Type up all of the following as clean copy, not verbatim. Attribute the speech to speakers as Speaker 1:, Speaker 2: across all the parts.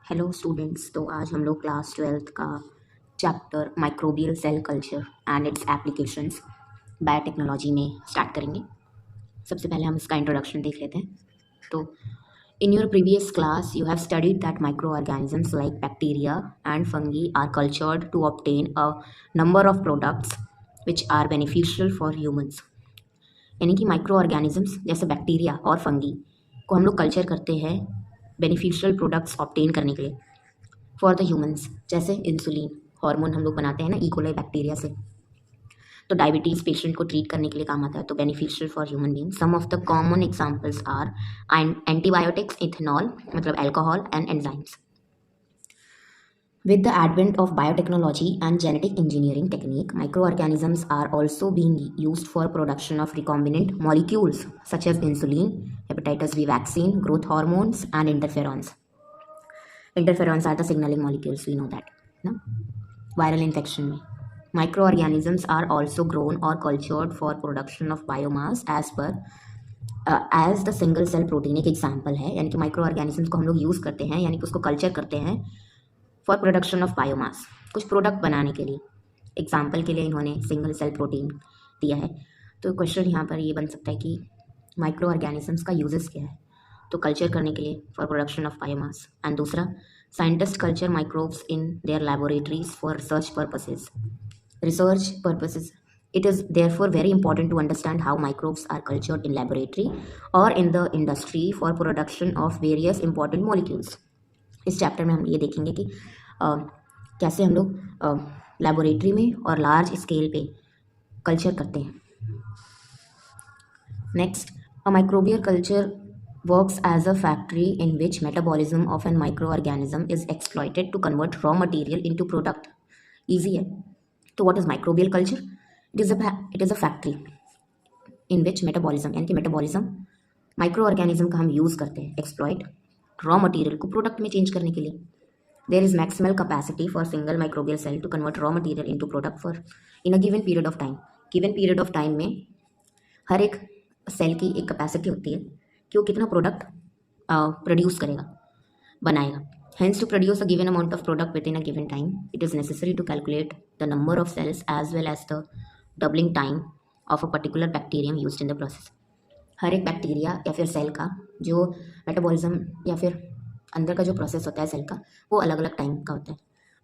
Speaker 1: Hello students. तो आज हम लोग क्लास 12th का chapter microbial cell culture and its applications biotechnology में स्टार्ट करेंगे। सबसे पहले हम इसका इंट्रोडक्शन देख लेते हैं। तो in your previous class you have studied that microorganisms like bacteria and fungi are cultured to obtain a number of products which are beneficial for humans. यानी कि माइक्रो ऑर्गेनिजम्स जैसे बैक्टीरिया और fungi को हम लोग culture करते हैं beneficial products obtain करने के लिए फॉर द ह्यूमंस। जैसे इंसुलिन हार्मोन हम लोग बनाते हैं ना इकोलाई बैक्टीरिया से, तो डायबिटीज़ पेशेंट को ट्रीट करने के लिए काम आता है, तो beneficial for human being. Some of the common examples are antibiotics, ethanol मतलब alcohol and enzymes. With the advent of biotechnology and genetic engineering technique, microorganisms are also being used for production of recombinant molecules such as insulin, hepatitis B vaccine, growth hormones, and interferons. Interferons are the signaling molecules, we know that. No? Viral infection में microorganisms are also grown or cultured for production of biomass as the single cell protein एक example है। यानी कि micro organisms को हम लोग use करते हैं, यानी कि उसको कल्चर करते हैं फॉर प्रोडक्शन ऑफ बायोमास, कुछ प्रोडक्ट बनाने के लिए। एग्जाम्पल के लिए इन्होंने सिंगल सेल प्रोटीन दिया है। तो क्वेश्चन यहाँ पर ये बन सकता है कि माइक्रो ऑर्गेनिजम्स का यूजेस क्या है, तो कल्चर करने के लिए for production of biomass. And दूसरा, scientist culture microbes in their laboratories for research purposes. It is therefore very important to understand how microbes are cultured in laboratory or in the industry for production of various important molecules. इस chapter में हम ये देखेंगे कि कैसे हम लोग laboratory में और लार्ज स्केल पे कल्चर करते हैं। Next, a microbial culture works as a factory in which metabolism of an microorganism is exploited to convert raw material into product. Easy है। तो what is microbial culture? It is a factory in which metabolism यानी कि metabolism micro organism का हम use करते हैं exploit raw material को product में चेंज करने के लिए। There is maximal capacity for single microbial cell to convert raw material into product for in a given period of time. Given period of time में हर एक सेल की एक कैपेसिटी होती है कि वो कितना प्रोडक्ट प्रोड्यूस करेगा, बनाएगा। Hence, to produce a given amount of product within a given time, it is necessary to calculate the number of cells as well as the doubling time of a particular bacterium used in the process. हर एक bacteria या फिर cell का जो metabolism या फिर अंदर का जो प्रोसेस होता है सेल का, वो अलग अलग टाइम का होता है।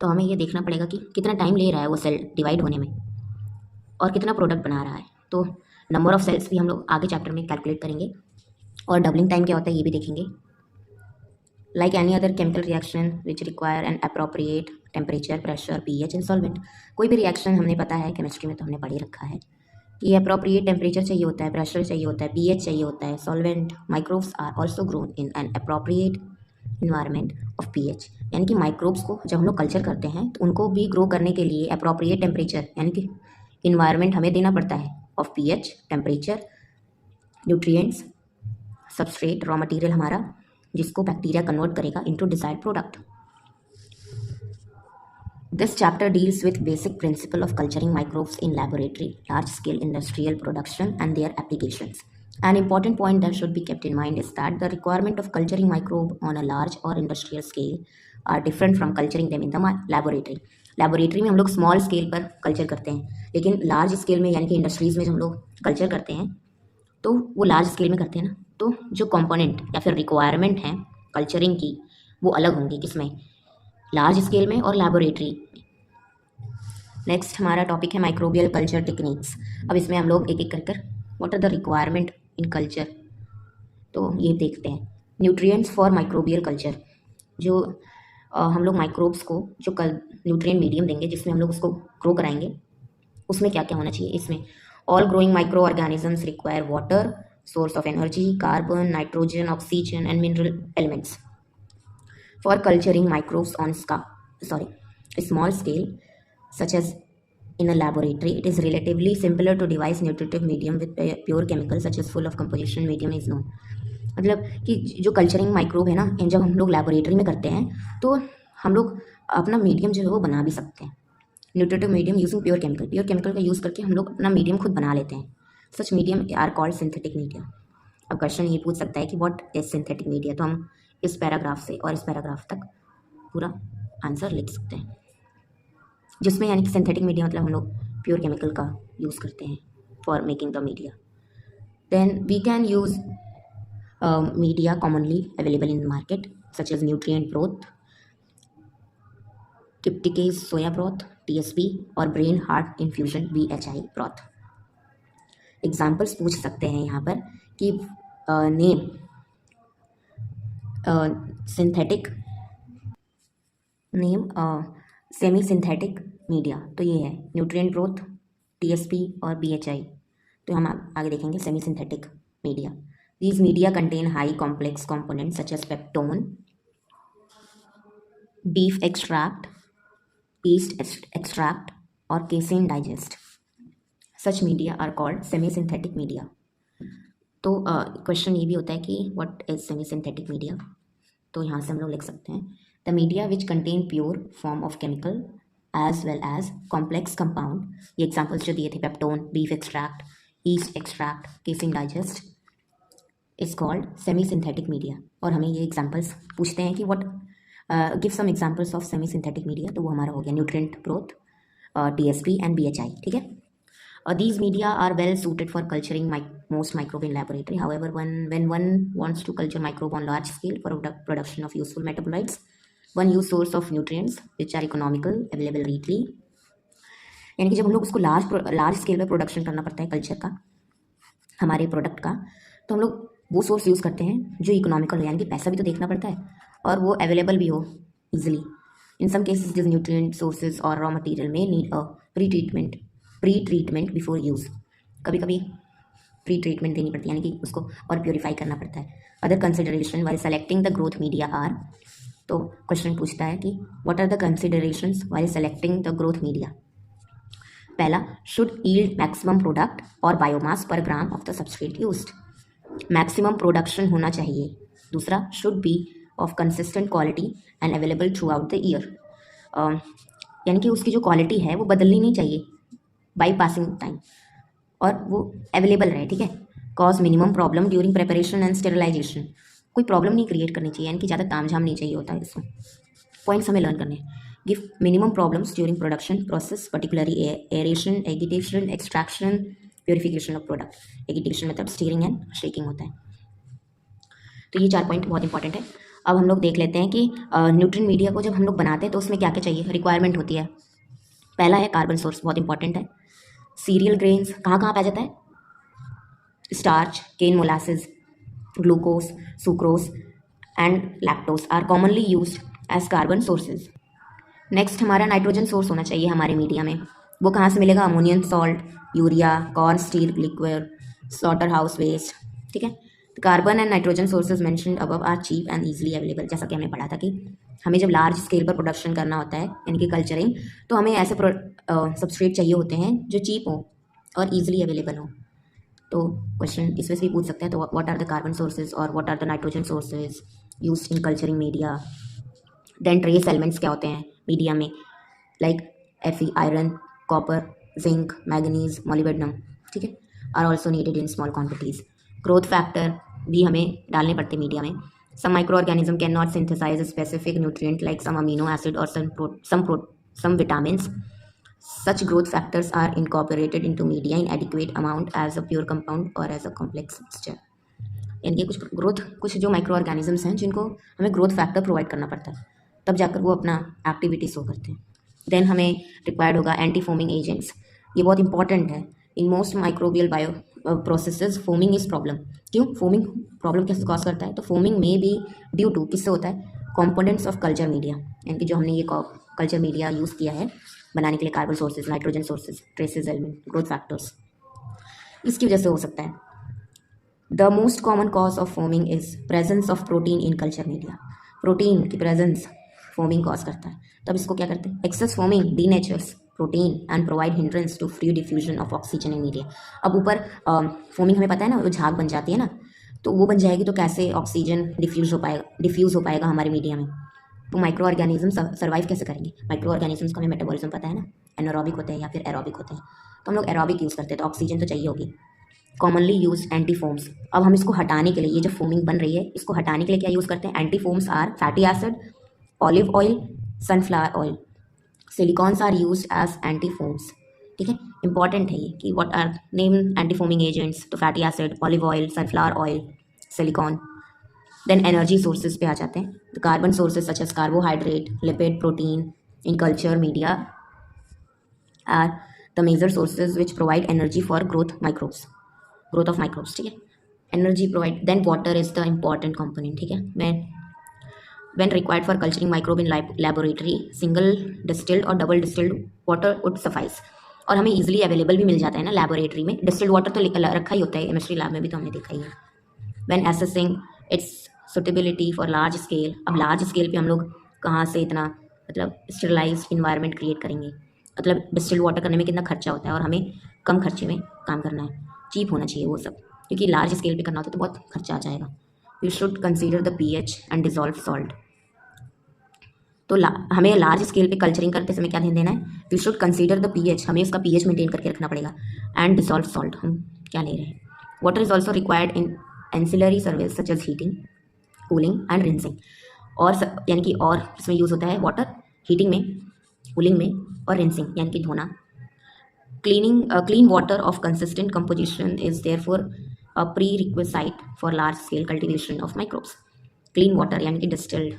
Speaker 1: तो हमें ये देखना पड़ेगा कि कितना टाइम ले रहा है वो सेल डिवाइड होने में और कितना प्रोडक्ट बना रहा है। तो नंबर ऑफ सेल्स भी हम लोग आगे चैप्टर में कैलकुलेट करेंगे, और डबलिंग टाइम क्या होता है ये भी देखेंगे। Like any other chemical reaction which require an appropriate temperature, pressure, pH and solvent. कोई भी रिएक्शन हमने पता है केमिस्ट्री में, तो हमने पढ़ ही रखा है कि अप्रोप्रिएट टेम्परेचर चाहिए होता है, प्रेशर चाहिए होता है, pH चाहिए होता है, solvent. Microbes are also grown in an appropriate environment of pH। यानी कि माइक्रोब्स को जब हम लोग कल्चर करते हैं तो उनको भी ग्रो करने के लिए अप्रोप्रिएट टेम्परेचर यानी कि इन्वायरमेंट हमें देना पड़ता है of pH, temperature, nutrients, substrate, raw material हमारा, जिसको बैक्टीरिया कन्वर्ट करेगा into desired product. This chapter deals with basic principle of culturing microbes in laboratory, large scale industrial production and their applications. An important point that should be kept in mind is that the requirement of culturing microbe on a large or industrial scale are different from culturing them in the laboratory. Laboratory में हम लोग small scale पर culture करते हैं, लेकिन large scale में यानी कि इंडस्ट्रीज़ में जब हम लोग कल्चर करते हैं तो वो लार्ज स्केल में करते हैं ना, तो जो कंपोनेंट या फिर रिक्वायरमेंट है कल्चरिंग की वो अलग होंगी, किसमें, लार्ज स्केल में और लैबोरेटरी। नेक्स्ट हमारा टॉपिक है माइक्रोबियल कल्चर टेक्निक्स। अब इसमें हम लोग एक एक कर what are the requirement in culture, तो ये देखते हैं। न्यूट्रिएंट्स फॉर माइक्रोबियल कल्चर, जो हम लोग माइक्रोब्स को जो न्यूट्रिएंट मीडियम देंगे जिसमें हम लोग उसको ग्रो कराएंगे, उसमें क्या क्या होना चाहिए। इसमें all growing microorganisms require water, source of energy, carbon, nitrogen, oxygen, and mineral elements. For culturing microbes on a small scale, such as in a laboratory, it is relatively simpler to devise nutritive medium with pure chemicals such as full of composition medium is known. मतलब कि जो culturing microbe है ना, जब हम लोग laboratory में करते हैं तो हम लोग अपना मीडियम जो है वो बना भी सकते हैं। Nutritive medium using pure chemical का यूज़ करके हम लोग अपना मीडियम खुद बना लेते हैं। Such medium are called synthetic media. अब क्वेश्चन ये पूछ सकता है कि व्हाट इज सिंथेटिक मीडिया, तो हम इस पैराग्राफ से और इस पैराग्राफ तक पूरा आंसर लिख सकते हैं, जिसमें यानी कि सिंथेटिक मीडिया मतलब हम लोग प्योर केमिकल का यूज़ करते हैं for making the media. Then we can use media commonly available in the market such as nutrient broth, trypticase soya broth, TSP और brain heart infusion BHI broth. Examples पूछ सकते हैं यहाँ पर कि name synthetic name semi synthetic media, तो ये है न्यूट्रिएंट ब्रोथ, TSP और BHI. तो हम आगे देखेंगे semi synthetic media. These media contain high complex components such as peptone, beef extract, yeast extract or casein digest. Such media are called semi-synthetic media. तो question ये भी होता है कि what is semi synthetic media. तो यहाँ से हम लोग लिख सकते हैं the media which contain pure form of chemical as well as complex compound. ये एग्जाम्पल्स जो दिए थे peptone, beef extract, yeast extract, casein digest is called semi synthetic media. और हमें ये एग्जाम्पल्स पूछते हैं कि what give some examples of semi synthetic media. तो वो हमारा हो गया nutrient broth, TSP and BHI. ठीक है. These media are well suited for culturing most microbe in laboratory. However, when one wants to culture microbe on large scale for production of useful metabolites, one use source of nutrients which are economical, available readily. यानी कि जब हम लोग उसको large scale पे production करना पड़ता है कल्चर का, हमारे प्रोडक्ट का, तो हम लोग वो सोर्स यूज़ करते हैं जो इकोनॉमिकल हो, यानी कि पैसा भी तो देखना पड़ता है और वो अवेलेबल भी हो easily. In some cases this nutrient sources और रॉ मटेरियल में need a pre treatment before use. कभी कभी प्री ट्रीटमेंट देनी पड़ती है, यानी कि उसको और प्योरीफाई करना पड़ता है. Other consideration while selecting the growth media are. तो क्वेश्चन पूछता है कि what are the considerations while selecting the growth media. पहला, शुड यील्ड मैक्सिमम प्रोडक्ट और biomass per gram of the substrate used. Maximum production होना चाहिए. दूसरा, should be of consistent quality and available throughout the year. यानी कि उसकी जो quality है वो बदलनी नहीं चाहिए बाई पासिंग टाइम और वो अवेलेबल रहे. ठीक है. Cause minimum problem during preparation and sterilization. कोई प्रॉब्लम नहीं क्रिएट करनी चाहिए, यानी कि ज़्यादा तामझाम नहीं चाहिए होता है इसमें. पॉइंट्स हमें लर्न करने हैं. Give minimum problems during production process, particularly aeration, agitation, extraction, purification of product. Agitation मतलब स्टीयरिंग एंड शेकिंग होता है. तो ये 4 पॉइंट बहुत इंपॉर्टेंट है. अब हम लोग देख लेते हैं कि न्यूट्रिएंट मीडिया को जब हम लोग बनाते हैं तो उसमें क्या क्या चाहिए, रिक्वायरमेंट होती है. पहला है कार्बन सोर्स, बहुत इंपॉर्टेंट है. सीरियल ग्रेन्स कहाँ कहाँ पाया जाता है, starch, cane molasses, glucose, sucrose and lactose are commonly used as carbon sources. Next हमारा नाइट्रोजन सोर्स होना चाहिए हमारे मीडिया में. वो कहाँ से मिलेगा, ammonium salt, urea, corn steep liquid, slaughter house waste. ठीक है. Carbon and nitrogen sources mentioned above are cheap and easily available. जैसा कि हमने पढ़ा था कि हमें जब लार्ज स्केल पर प्रोडक्शन करना होता है यानी कि कल्चरिंग, तो हमें ऐसे सबस्ट्रेट चाहिए होते हैं जो चीप हो और ईजिली अवेलेबल हो. तो क्वेश्चन इसमें से भी पूछ सकते हैं. तो what are the carbon sources और what are the nitrogen sources used in culturing media. Then trace elements क्या होते हैं मीडिया में, like Fe, iron, copper, zinc, manganese, molybdenum. ठीक है. Are also needed in small quantities. Growth factor भी हमें डालने पड़ते मीडिया में. Some micro organism can not synthesize specific nutrient like some amino acid और some vitamins. Such growth factors are incorporated into media in adequate amount as a pure compound or as a complex mixture. यानी कि कुछ जो micro organisms हैं जिनको हमें growth factor provide करना पड़ता है, तब जाकर वो अपना एक्टिविटी शो करते हैं. देन हमें रिक्वायर्ड होगा एंटी फोमिंग एजेंट्स. ये बहुत इंपॉर्टेंट है. In most microbial bio processes foaming is problem. क्यों फोमिंग प्रॉब्लम कैसे कॉज करता है, तो फोमिंग में भी ड्यू टू किससे होता है, कॉम्पोनेंट्स ऑफ कल्चर मीडिया. यानी कि जो हमने ये कल्चर मीडिया यूज़ किया है बनाने के लिए, carbon sources, nitrogen sources, traces element, growth factors, इसकी वजह से हो सकता है. The most common cause of foaming is presence of protein in culture media. Protein की प्रेजेंस फोमिंग कॉज करता है. तब इसको क्या करते हैं, excess foaming denatures protein and provide hindrance to free diffusion of oxygen in media. अब ऊपर फोमिंग हमें पता है ना, वो झाग बन जाती है ना, तो वो बन जाएगी तो कैसे ऑक्सीजन डिफ्यूज़ हो पाएगा हमारे मीडिया में. तो माइक्रो ऑर्गेनिज्म सर्वाइव कैसे करेंगे. माइक्रो ऑर्गेनिजम्स का हमें मेटाबॉलिज्म पता है ना, एनारोबिक होते हैं या फिर एरोबिक होते हैं. तो हम लोग एरोबिक यूज़ करते हैं तो ऑक्सीजन तो चाहिए होगी. Commonly use anti foams. अब हम इसको हटाने के लिए, ये जो फोमिंग बन रही है इसको हटाने के लिए क्या यूज़ करते हैं, anti foams are fatty acid, olive oil, sunflower oil, silicones are used as antifoams. ठीक है, इंपॉर्टेंट है ये कि what are name antifoaming agents, तो fatty acid, olive oil, sunflower oil, silicon. Then energy sources पे आ जाते हैं। The carbon sources such as carbohydrate, lipid, protein in culture media are the major sources which provide energy for growth of microbes. ठीक है, energy provide. Then water is the important component. ठीक है, when required for culturing microbe in laboratory, single distilled और double distilled water would suffice। और हमें easily available भी मिल जाता है ना लैबोरेटरी में, डिस्टिल्ड वाटर तो रखा ही होता है, केमिस्ट्री लैब में भी तो हमने देखा ही है। when assessing its suitability for large scale, अब लार्ज स्केल पे हम लोग कहाँ से इतना मतलब स्टेरलाइज्ड इन्वायरमेंट क्रिएट करेंगे, मतलब डिस्टिल्ड वाटर करने में कितना खर्चा होता है और हमें कम खर्चे में काम करना है, चीप होना चाहिए वो सब, क्योंकि लार्ज स्केल पे करना होता है तो बहुत खर्चा आ जाएगा। You should consider the pH and dissolve salt. तो हमें लार्ज स्केल पे कल्चरिंग करते समय क्या ध्यान देना है, we should consider the pH, हमें उसका pH मेंटेन करके रखना पड़ेगा, एंड डिसॉल्व सॉल्ट हम क्या ले रहे हैं। Water is also required in ancillary service such as heating, cooling and rinsing. और यानी कि और इसमें यूज़ होता है वाटर हीटिंग में, कूलिंग में और रिंसिंग यानी कि धोना। Clean water of consistent composition is therefore a pre requisite for large scale cultivation of microbes. Clean water यानी कि डिस्टिल्ड,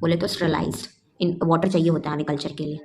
Speaker 1: बोले तो स्टेरलाइज्ड इन वाटर चाहिए होता है हमें कल्चर के लिए।